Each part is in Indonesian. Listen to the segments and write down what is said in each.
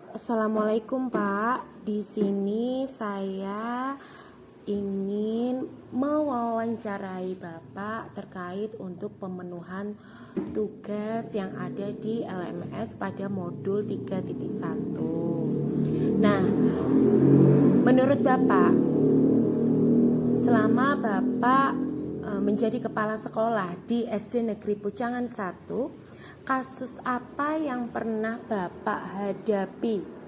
Assalamualaikum Pak. Di sini saya ingin mewawancarai Bapak terkait untuk pemenuhan tugas yang ada di LMS pada modul 3.1. Nah, menurut Bapak, selama Bapak menjadi kepala sekolah di SD Negeri Pucangan 1, kasus apa yang pernah Bapak hadapi?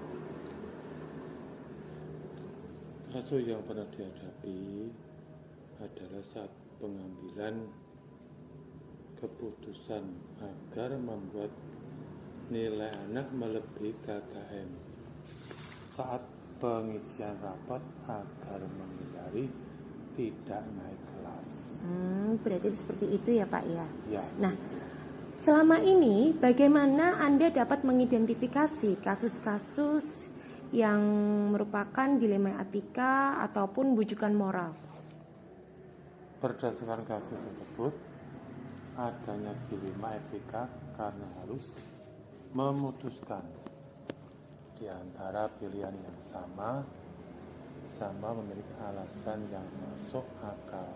Kasus yang pernah dihadapi adalah saat pengambilan keputusan agar membuat nilai anak melebihi KKM saat pengisian rapat agar menghindari tidak naik kelas. Berarti seperti itu ya Pak ya? Ya. Nah, selama ini bagaimana Anda dapat mengidentifikasi kasus-kasus yang merupakan dilema etika ataupun bujukan moral? Berdasarkan kasus tersebut, adanya dilema etika karena harus memutuskan di antara pilihan yang sama memiliki alasan yang masuk akal.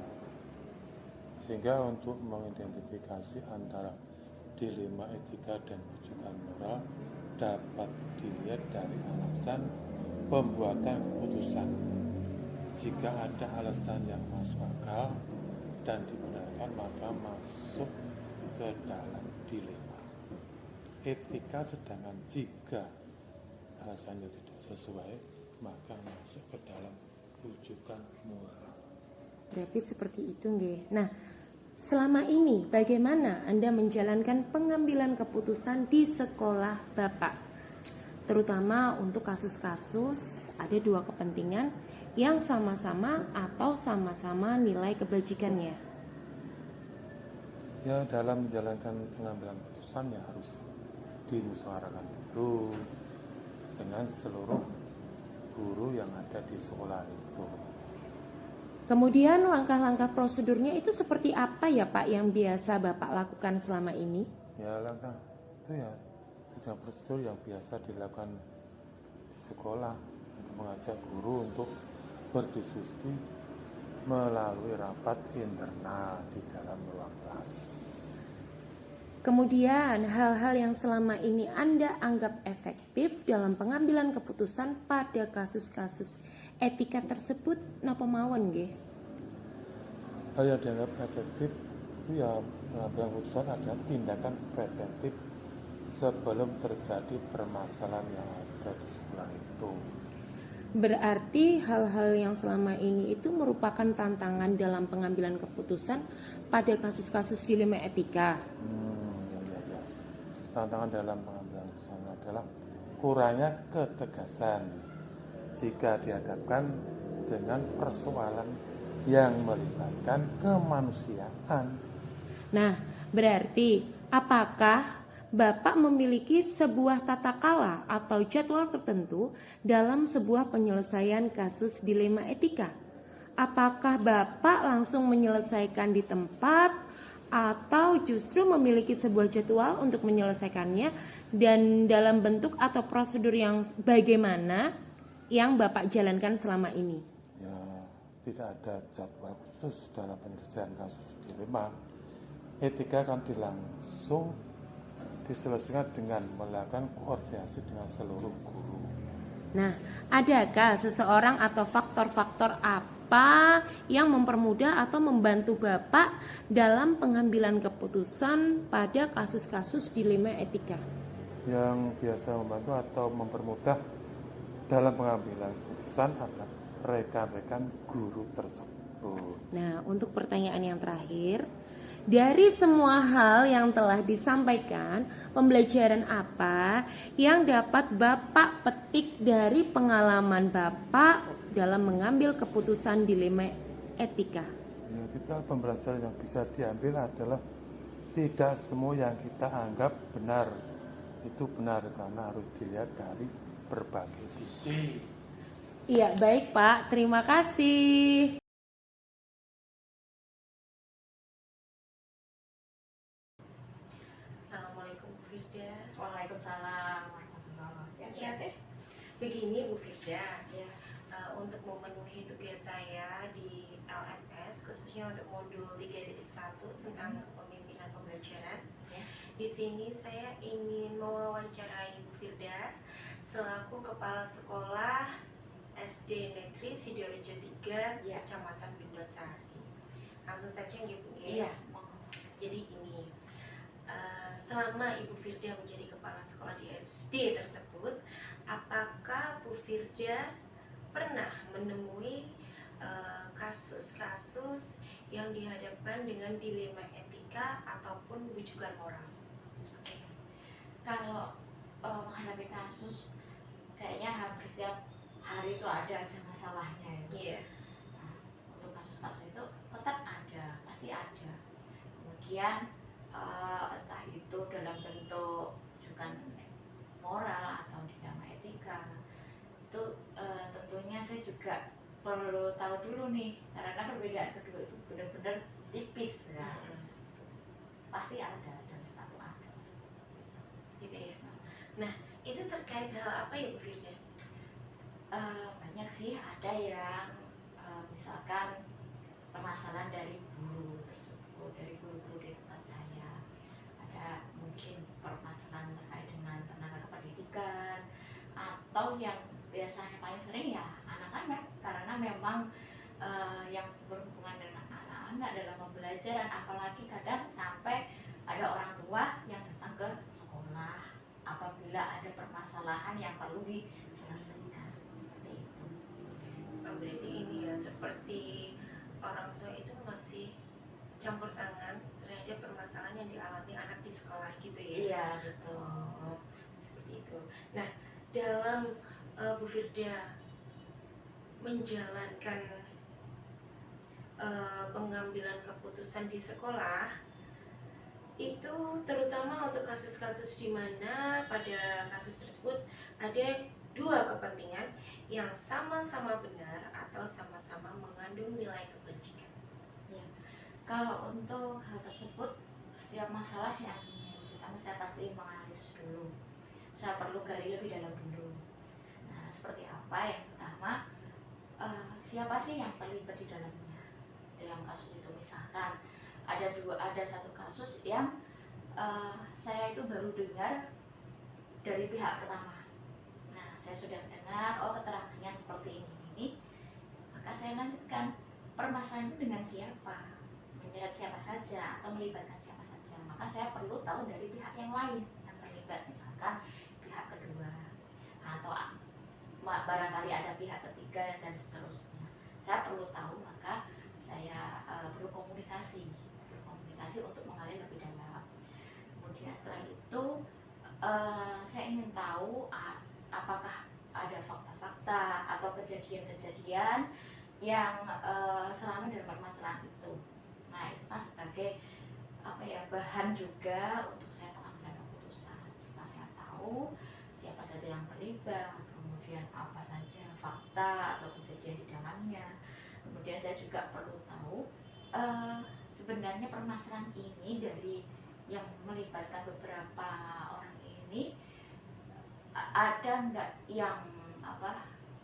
Sehingga untuk mengidentifikasi antara dilema etika dan bujukan moral dapat dilihat dari alasan pembuatan keputusan. Jika ada alasan yang masuk akal dan dibenarkan, maka masuk ke dalam dilema etika, sedangkan jika alasannya tidak sesuai, maka masuk ke dalam bujukan moral. Berarti seperti itu nggih. Nah, selama ini bagaimana Anda menjalankan pengambilan keputusan di sekolah Bapak? Terutama untuk kasus-kasus ada dua kepentingan yang sama-sama atau sama-sama nilai kebajikannya. Ya, dalam menjalankan pengambilan keputusan ya harus dimusyawarahkan dulu dengan seluruh guru yang ada di sekolah itu. Kemudian langkah-langkah prosedurnya itu seperti apa ya Pak yang biasa Bapak lakukan selama ini? Ya, langkah itu ya sudah prosedur yang biasa dilakukan di sekolah untuk mengajak guru untuk berdiskusi melalui rapat internal di dalam ruang kelas. Kemudian hal-hal yang selama ini Anda anggap efektif dalam pengambilan keputusan pada kasus-kasus etika tersebut napa mawon nggih? Hal yang dianggap efektif itu ya pengambilan keputusan adalah tindakan preventif sebelum terjadi permasalahan yang ada di sekolah itu. Berarti hal-hal yang selama ini itu merupakan tantangan dalam pengambilan keputusan pada kasus-kasus dilema etika. Ya. Tantangan dalam pengambilan keputusan adalah kurangnya ketegasan jika dihadapkan dengan persoalan yang melibatkan kemanusiaan. Nah, berarti apakah Bapak memiliki sebuah tata kala atau jadwal tertentu dalam sebuah penyelesaian kasus dilema etika? Apakah Bapak langsung menyelesaikan di tempat atau justru memiliki sebuah jadwal untuk menyelesaikannya dan dalam bentuk atau prosedur yang bagaimana yang Bapak jalankan selama ini? Ya, tidak ada jadwal khusus dalam penyelesaian kasus dilema etika, akan diselesaikan dengan melakukan koordinasi dengan seluruh guru. Nah, adakah seseorang atau faktor-faktor apa yang mempermudah atau membantu Bapak dalam pengambilan keputusan pada kasus-kasus dilema etika? Yang biasa membantu atau mempermudah dalam pengambilan keputusan adalah rekan-rekan guru tersebut. Nah, untuk pertanyaan yang terakhir, dari semua hal yang telah disampaikan, pembelajaran apa yang dapat Bapak petik dari pengalaman Bapak dalam mengambil keputusan dilema etika? Ya, pembelajaran yang bisa diambil adalah tidak semua yang kita anggap benar itu benar, karena harus dilihat dari berbagai sisi. Iya, baik Pak, terima kasih. Assalamualaikum Bu Frida. Waalaikumsalam warahmatullahi wabarakatuh. Ya, teh. Begini Bu Firda, Ya. untuk memenuhi tugas saya di LMS khususnya untuk modul 3.1 tentang kepemimpinan pembelajaran. Ya. Di sini saya ingin mewawancarai Bu Firda selaku Kepala Sekolah SD Negeri Sidoarjo 3, Ya. Kecamatan Bindosari. Langsung saja nggih Bu. Iya. Jadi ini selama Ibu Firda menjadi kepala sekolah di SD tersebut, apakah Bu Firda pernah menemui kasus-kasus yang dihadapkan dengan dilema etika ataupun bujukan moral? Oke. Kalau menghadapi kasus, kayaknya hampir setiap hari itu ada aja masalahnya ya. Iya. Nah, untuk kasus-kasus itu tetap ada, pasti ada. Kemudian entah itu dalam bentuk bujukan moral atau dilema etika, itu tentunya saya juga perlu tahu dulu nih, karena perbedaan kedua itu benar-benar tipis ya. Pasti ada, dan selalu ada Gitu ya. Nah, itu terkait hal apa ya Bu Firda? Banyak sih, ada yang misalkan permasalahan dari guru tersebut, dari guru-guru di tempat saya. Ada mungkin permasalahan terkait dengan tenaga kependidikan, atau yang biasanya paling sering ya anak-anak, karena memang yang berhubungan dengan anak-anak dalam pembelajaran, apalagi kadang sampai ada orang tua yang datang ke sekolah apabila ada permasalahan yang perlu diselesaikan, seperti itu. Berarti ini ya, seperti orang tua itu masih campur tangan terhadap permasalahan yang dialami anak di sekolah gitu ya? Iya, betul. Seperti itu. Nah, dalam Bu Firda menjalankan pengambilan keputusan di sekolah, itu terutama untuk kasus-kasus di mana pada kasus tersebut ada dua kepentingan yang sama-sama benar atau sama-sama mengandung nilai kebajikan. Ya. Kalau untuk hal tersebut, setiap masalah yang pertama saya pasti menganalisis dulu. Saya perlu gali lebih dalam dulu. Nah, seperti apa? Yang pertama, siapa sih yang terlibat di dalamnya? Dalam kasus itu misalkan ada satu kasus yang saya itu baru dengar dari pihak pertama. Nah, saya sudah mendengar, keterangannya seperti ini, maka saya lanjutkan permasalahan itu dengan siapa, menyeret siapa saja atau melibatkan siapa saja. Maka saya perlu tahu dari pihak yang lain yang terlibat, misalkan pihak kedua atau barangkali ada pihak ketiga dan seterusnya. Saya perlu tahu, maka saya perlu komunikasi untuk mengalir lebih dalam. Kemudian setelah itu saya ingin tahu apakah ada fakta-fakta atau kejadian-kejadian yang selama dalam permasalahan itu. Nah, itu kan sebagai bahan juga untuk saya pengambilan keputusan. Setelah saya tahu siapa saja yang terlibat, kemudian apa saja fakta atau kejadian di dalamnya, kemudian saya juga perlu tahu sebenarnya permasalahan ini dari yang melibatkan beberapa orang ini ada nggak yang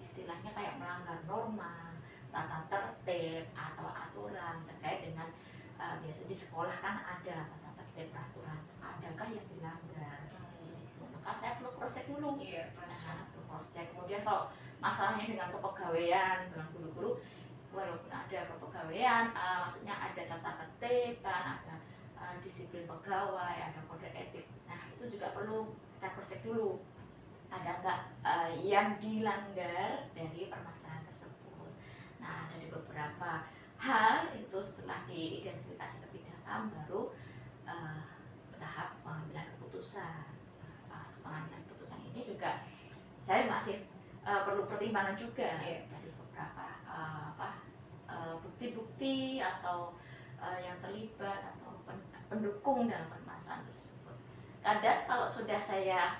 istilahnya kayak melanggar norma, tata tertib atau aturan terkait dengan biasa di sekolah kan ada tata tertib peraturan, adakah yang dilanggar seperti itu. Maka saya perlu cross check dulu. Perlu cross check. Kemudian kalau masalahnya dengan kepegawaian, dengan guru-guru, walaupun ada kepegawaian, maksudnya ada tata tertib, ada disiplin pegawai, ada kode etik. Nah, itu juga perlu kita cross check dulu. Ada nggak yang dilanggar dari permasalahan tersebut. Nah, dari beberapa hal itu setelah diidentifikasi lebih dalam, baru tahap pengambilan keputusan. Pengambilan keputusan ini juga saya masih perlu pertimbangan juga dari beberapa bukti-bukti atau yang terlibat atau pendukung dalam permasalahan tersebut. Kadang kalau sudah saya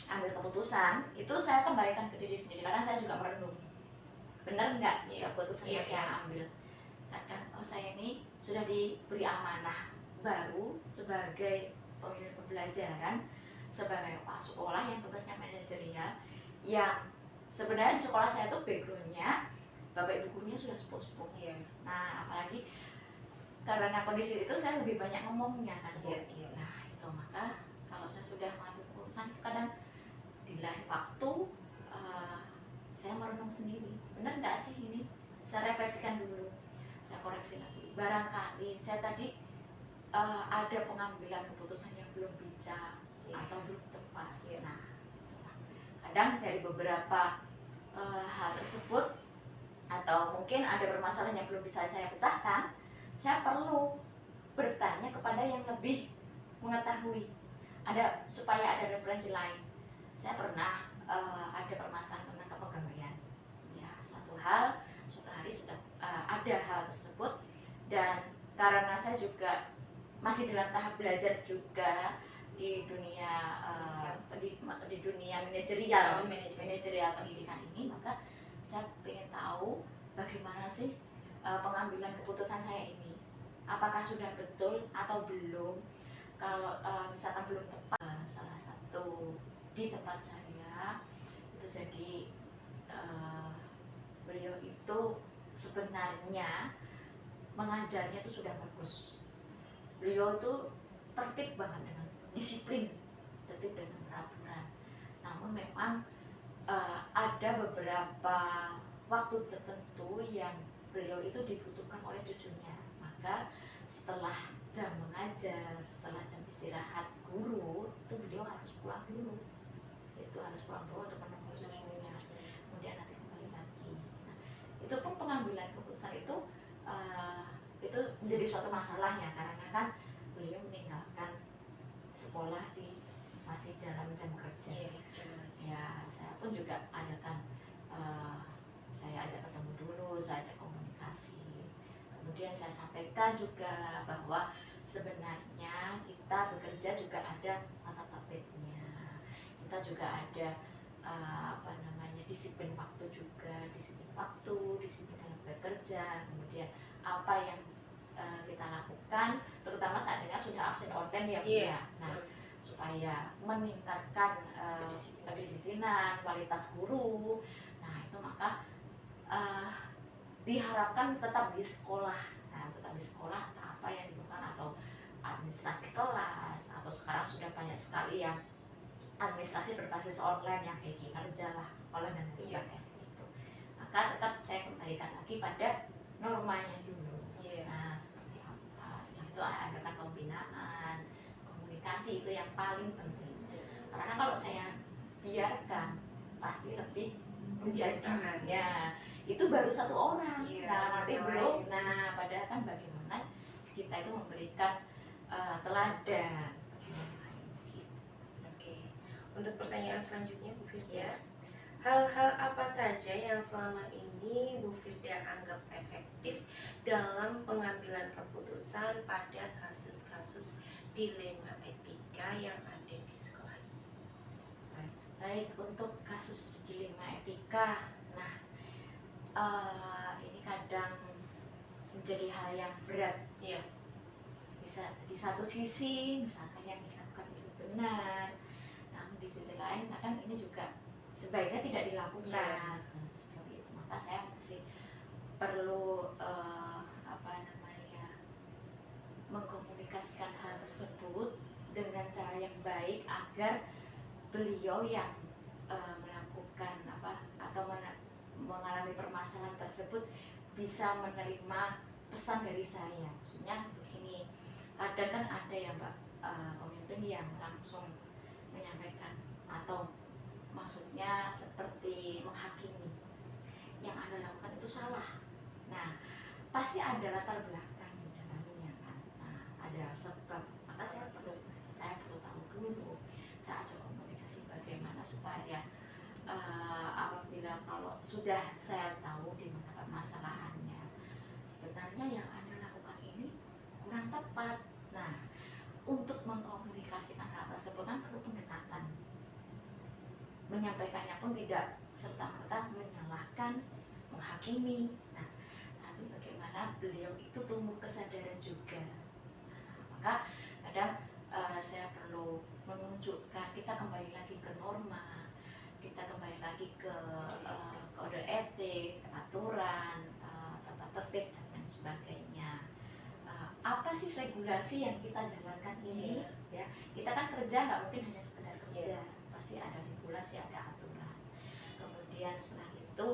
ambil keputusan, itu saya kembalikan ke diri sendiri karena saya juga merenung, benar nggak keputusan yang saya ambil. Kadang saya ini sudah diberi amanah baru sebagai pembelajaran, sebagai kepala sekolah yang tugasnya manajerial, yang sebenarnya di sekolah saya tuh backgroundnya bapak ibu gurunya sudah sepuh-sepuh. Nah apalagi karena kondisi itu saya lebih banyak ngomongnya kan Bu. Nah itu maka kalau saya sudah mengambil keputusan itu kadang di lain waktu saya merenung sendiri, benar nggak sih ini, saya refleksikan dulu, saya koreksi lagi, barangkali saya tadi ada pengambilan keputusan yang belum bijak atau belum tepat. Nah itulah. Kadang dari beberapa hal tersebut atau mungkin ada permasalahan yang belum bisa saya pecahkan, saya perlu bertanya kepada yang lebih mengetahui, supaya ada referensi lain. Saya pernah ada permasalahan tentang kepegawaian. Ya, suatu hari sudah ada hal tersebut, dan karena saya juga masih dalam tahap belajar juga di dunia di dunia manajerial pendidikan ini, maka saya ingin tahu bagaimana sih pengambilan keputusan saya ini, apakah sudah betul atau belum. Kalau misalkan belum tepat, salah satu di tempat saya itu, jadi beliau itu sebenarnya mengajarnya itu sudah bagus. Beliau itu tertib banget dengan disiplin, tertib dengan peraturan. Namun memang ada beberapa waktu tertentu yang beliau itu dibutuhkan oleh cucunya. Maka setelah jam mengajar, setelah jam istirahat guru, itu beliau harus pulang dulu. Itu harus pulang dulu untuk menemui cucunya. Kemudian nanti kembali lagi. Nah, itu pun pengambilan keputusan itu menjadi suatu masalah ya, karena kan beliau meninggalkan sekolah masih dalam jam kerja. Ya, saya pun juga adakan saya ajak ketemu dulu, saya ajak komunikasi. Kemudian saya sampaikan juga bahwa sebenarnya kita bekerja juga ada tata tertibnya. Kita juga ada disiplin waktu juga, disiplin waktu, disiplin dalam bekerja. Kemudian apa yang kita lakukan, terutama saat ini sudah absen orden ya Bu ya. Nah, supaya meningkatkan kedisiplinan, kualitas guru. Nah itu maka diharapkan tetap di sekolah. Nah tetap di sekolah atau apa yang dilakukan, atau administrasi kelas, atau sekarang sudah banyak sekali yang administrasi berbasis online yang kayak kinerja lah, sekolah dan lain sebagainya itu. Maka tetap saya kembalikan lagi pada normanya dulu. Nah seperti apa? Setelah itu adakan pembinaan, komunikasi itu yang paling penting. Karena kalau saya biarkan pasti lebih menjadi ya itu baru satu orang. Nah nanti belum. Nah padahal kan bagaimana kita itu memberikan teladan. Oke, untuk pertanyaan selanjutnya Bu Firda, hal-hal apa saja yang selama ini Bu Firda anggap efektif dalam pengambilan keputusan pada kasus-kasus dilema etika yang ada di sekolah ini? Baik, untuk kasus dilema etika, nah ini kadang menjadi hal yang berat. Bisa di satu sisi misalkan yang dilakukan itu benar, namun di sisi lain kadang ini juga sebaiknya tidak dilakukan. Seperti itu. Maka saya masih perlu mengkomunikasikan hal tersebut dengan cara yang baik agar beliau yang melakukan atau mengalami permasalahan tersebut bisa menerima pesan dari saya. Maksudnya begini, kadang kan ada ya Mbak, pemimpin yang langsung menyampaikan atau maksudnya seperti menghakimi, yang Anda lakukan itu salah. Nah pasti ada latar belakang di dalamnya kan. Nah ada sebab, maka saya perlu tahu dulu. Saya ajak komunikasi bagaimana supaya apabila kalau sudah saya tahu di mana permasalahannya, sebenarnya yang Anda lakukan ini kurang tepat. Nah untuk mengkomunikasikan hal tersebut kan perlu pendekatan. Menyampaikannya pun tidak serta-merta menyalahkan, menghakimi. Nah, tapi bagaimana beliau itu tumbuh kesadaran juga. Nah, maka kadang saya perlu menunjukkan, kita kembali lagi ke norma, kita kembali lagi lagi ke kode etik, aturan, tata tertib dan lain sebagainya. Apa sih regulasi yang kita jalankan ini? Ya, kita kan kerja nggak mungkin hanya sekedar kerja, pasti ada regulasi, ada aturan. Kemudian setelah itu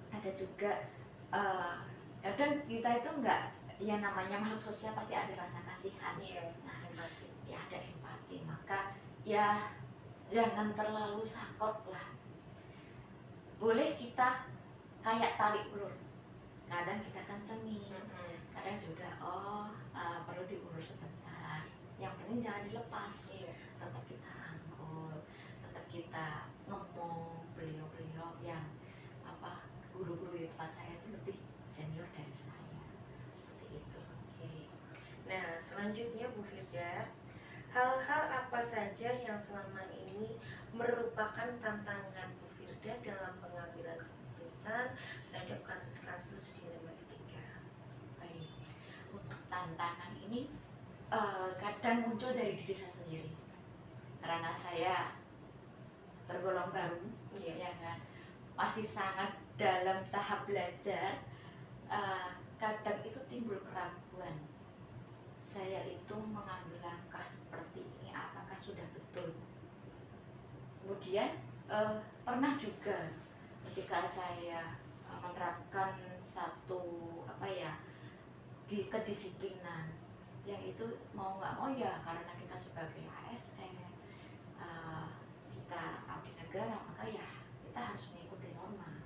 ada juga kadang kita itu nggak, yang namanya makhluk sosial pasti ada rasa kasihan. Nah, empati. ya ada empati, maka ya jangan terlalu sakot lah. Boleh kita kayak tarik ulur, kadang kita kencengin, kadang juga perlu diulur sebentar, yang penting jangan dilepas. Tetap kita angkut, tetap kita ngomong. Beliau-beliau yang guru-guru di tempat saya itu lebih senior dari saya, seperti itu. Nah, selanjutnya Bu Firda, hal-hal apa saja yang selama ini merupakan tantangan Bu Firda dalam pengambilan keputusan terhadap kasus-kasus dilema etika? Baik, untuk tantangan ini kadang muncul dari diri saya sendiri, karena saya tergolong baru, ya kan, masih sangat dalam tahap belajar. Kadang itu timbul keraguan, saya itu mengambil langkah seperti ini apakah sudah betul. Kemudian pernah juga ketika saya menerapkan satu kedisiplinan, yang itu mau nggak mau ya karena kita sebagai ASN, kita abdi negara, maka ya kita harus mengikuti norma.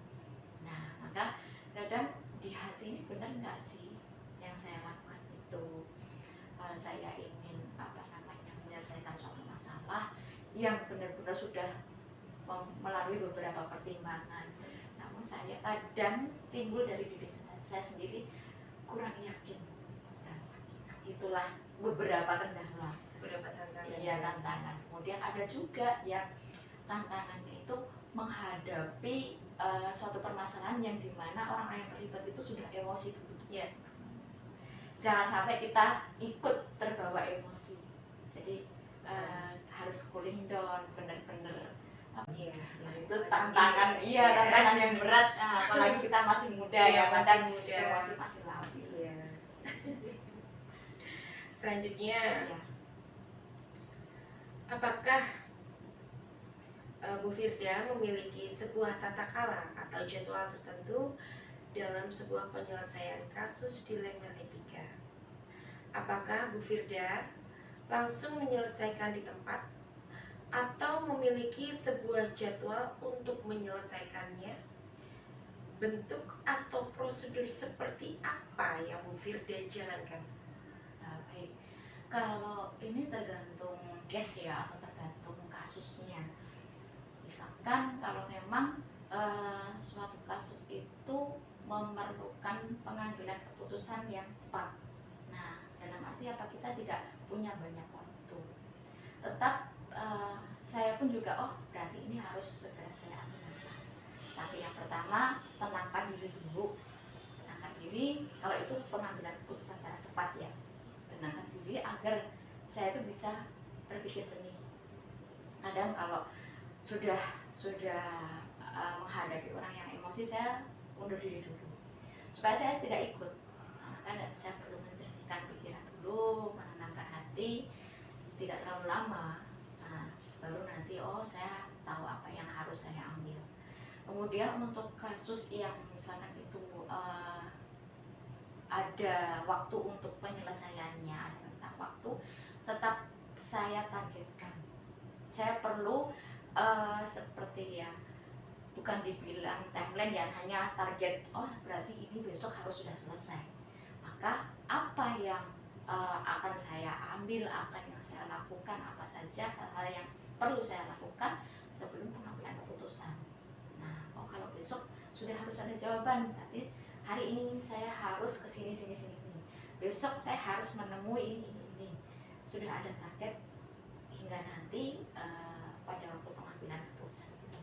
Nah, maka kadang di hati ini benar nggak sih yang saya lakukan itu, saya ingin menyelesaikan suatu masalah yang benar-benar sudah melalui beberapa pertimbangan, namun saya kadang timbul dari diri saya sendiri kurang yakin. Nah, itulah beberapa kendala, Tantangan. Iya, tantangan. Kemudian ada juga yang tantangannya itu menghadapi suatu permasalahan yang dimana orang-orang yang terlibat itu sudah emosi dulu. Jangan sampai kita ikut terbawa emosi. Jadi harus cooling down, benar-benar. Itu tantangan, tantangan yang berat. Nah, apalagi kita masih muda, emosi masih labil. Selanjutnya, apakah Bu Firda memiliki sebuah tata cara atau jadwal tertentu dalam sebuah penyelesaian kasus dilema etika? Apakah Bu Firda langsung menyelesaikan di tempat atau memiliki sebuah jadwal untuk menyelesaikannya? Bentuk atau prosedur seperti apa yang Bu Firda jalankan? Baik, kalau ini tergantung case ya, atau tergantung kasusnya. Misalkan kalau memang suatu kasus itu memerlukan pengambilan keputusan yang cepat. Nah, dalam arti apa, kita tidak punya banyak waktu. Tetap saya pun juga berarti ini harus segera saya ambil langkah. Tapi yang pertama, tenangkan diri dulu. Tenangkan diri, kalau itu pengambilan keputusan secara cepat ya. Tenangkan diri agar saya itu bisa berpikir jernih. Kadang kalau sudah menghadapi orang yang emosi, saya mundur diri dulu supaya saya tidak ikut. Kan saya perlu menjernihkan pikiran dulu, menenangkan hati, tidak terlalu lama. Nah, baru nanti saya tahu apa yang harus saya ambil. Kemudian untuk kasus yang misalkan itu ada waktu untuk penyelesaiannya, ada rentang waktu, tetap saya targetkan. Saya perlu seperti ya, bukan dibilang timeline ya, hanya target, berarti ini besok harus sudah selesai. Maka apa yang akan saya ambil, akan yang saya lakukan, apa saja hal-hal yang perlu saya lakukan sebelum pengambilan keputusan. Nah, kalau besok sudah harus ada jawaban, berarti hari ini saya harus ke sini. Besok saya harus menemui ini. Sudah ada target hingga nanti pada waktu pengambilan keputusan itu.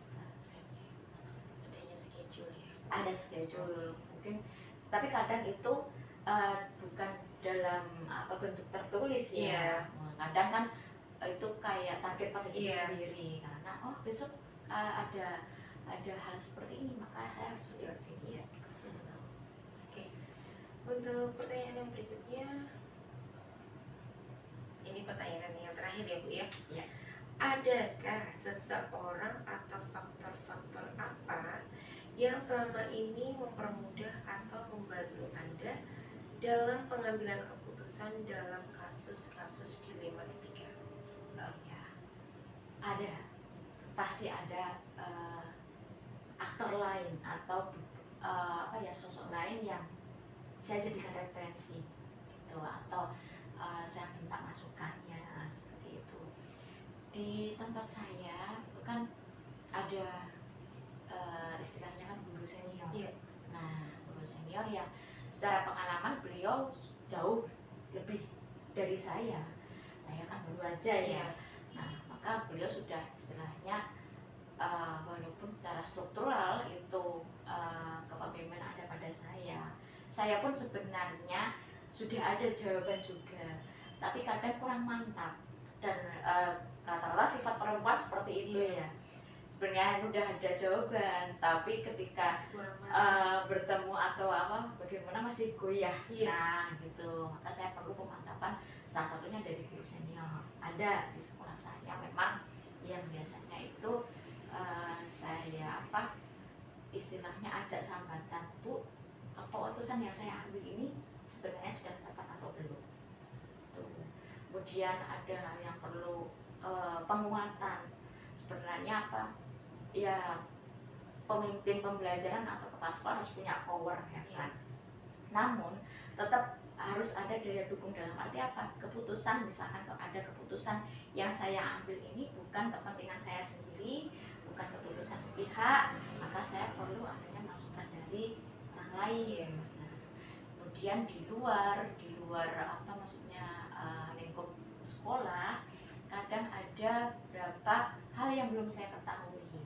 Adanya schedule ya? Ada schedule mungkin, tapi kadang itu bukan dalam bentuk tertulis ya. Kadang kan itu kayak target pada diri sendiri, karena besok ada ada hal seperti ini maka saya harus seperti ini. Iya. Oke. Untuk pertanyaan yang berikutnya, ini pertanyaan yang terakhir ya Bu ya. Iya. Adakah seseorang atau faktor-faktor apa yang selama ini mempermudah atau membantu Anda dalam pengambilan keputusan dalam kasus-kasus dilema etika? Ya, ada, pasti ada aktor lain atau sosok lain yang saya jadikan referensi gitu, atau saya minta masukannya seperti itu. Di tempat saya itu kan ada istilahnya kan guru senior. Iya. Nah, guru senior yang secara pengalaman beliau jauh lebih dari saya kan baru aja ya. Nah, maka beliau sudah istilahnya walaupun secara struktural itu kepemimpinan ada pada saya pun sebenarnya sudah ada jawaban juga, tapi kadang kurang mantap dan rata-rata sifat perempuan seperti itu ya. Sebenarnya udah ada jawaban, tapi ketika bertemu atau bagaimana masih goyah. Nah gitu, maka saya perlu pemantapan, salah satunya dari guru senior. Ada di sekolah saya memang yang biasanya itu saya istilahnya ajak sambatan, Bu, keputusan yang saya ambil ini sebenarnya sudah tepat atau belum. Tuh. Kemudian ada yang perlu penguatan, sebenarnya ya pemimpin pembelajaran atau kepala sekolah harus punya power ya kan. Namun tetap harus ada daya dukung, dalam arti apa? Keputusan, misalkan kalau ada keputusan yang saya ambil ini bukan kepentingan saya sendiri, bukan keputusan sepihak, maka saya perlu adanya masukan dari orang lain. Nah, kemudian di luar lingkup sekolah, kadang ada beberapa hal yang belum saya ketahui,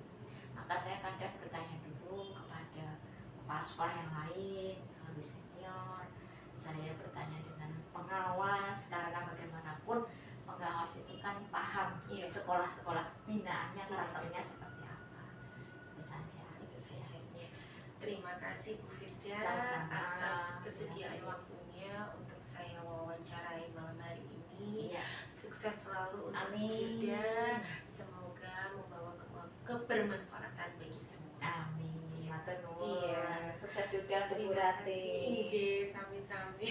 maka saya kadang bertanya dulu kepada kepala sekolah yang lain, yang lebih senior. Saya bertanya dengan pengawas, karena bagaimanapun pengawas itu kan paham sekolah-sekolah binaannya, karakternya seperti apa. Itu saja. Terima kasih Bu Firda Sama-sama. atas kesediaan waktunya untuk saya wawancarai malam hari ini. Iya. Sukses selalu untuk Bu Amin. Firda. Semoga membawa kebermanfaatan bagi semua. Amin. Matur nuwun. Iya. Sukses juga untuk Bu Terima Rati. kasih. Inje, sami-sami.